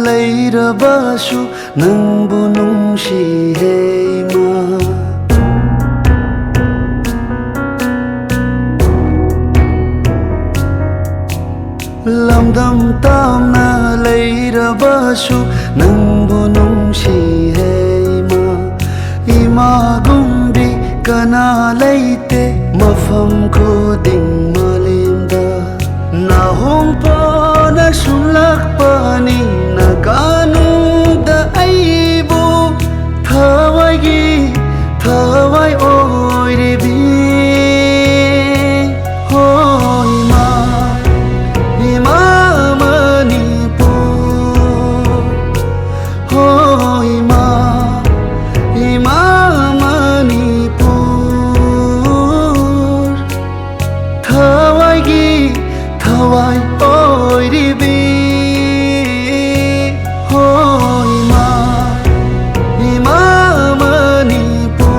ꯂꯩꯔꯕꯁꯨ ꯅꯪꯕꯨ ꯅꯨꯡꯁꯤꯍꯦ ꯏꯃꯥ ꯂꯝꯗꯝ ꯇꯥꯝꯅ ꯂꯩꯔꯕꯁꯨ ꯅꯪꯕꯨ ꯅꯨꯡꯁꯤꯍꯦ ꯏꯃꯥ ꯏꯃꯥꯒꯨꯝꯕꯤ ꯀꯅꯥ ꯂꯩꯇꯦ ꯃꯐꯝ ꯈꯨꯗꯤꯡ ꯃꯥꯂꯦꯝꯗ ꯅꯥꯍꯣꯡꯄꯣꯅ ꯁꯨꯝꯂꯛꯄꯅꯤ ꯅꯥꯒꯥꯅꯨꯡꯗ ꯑꯩꯕꯨ ꯊꯋꯥꯏꯒꯤ ꯊꯋꯥꯏ ꯑꯣꯏꯔꯤꯕꯤ Thawai oiribi ho ima ima Manipur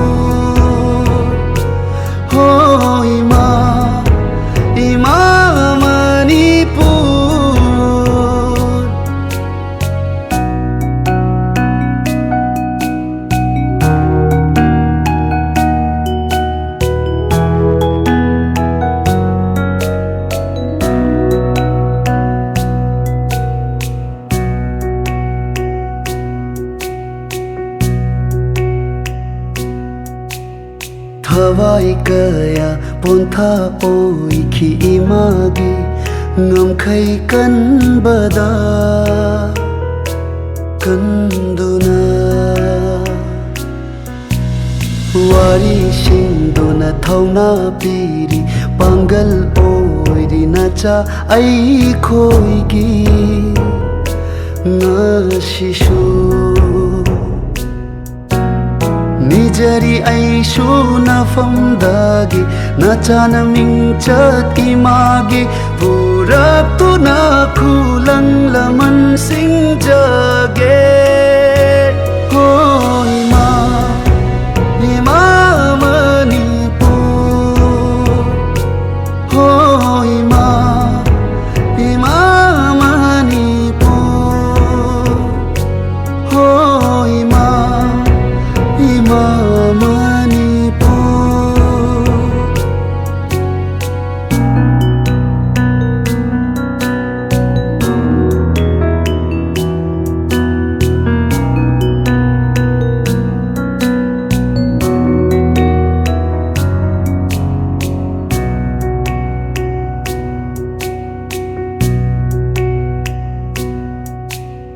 ho ima ima Manipur Thawai kaya pontha oikhi imagi ngamkhai kanbada kanduna wari singduna thauna piri pangal oiri nacha ai khoigi ngashishu Nijari aishu nafamdagi nachana mingchat imagi purap tu na khulang laman sing jage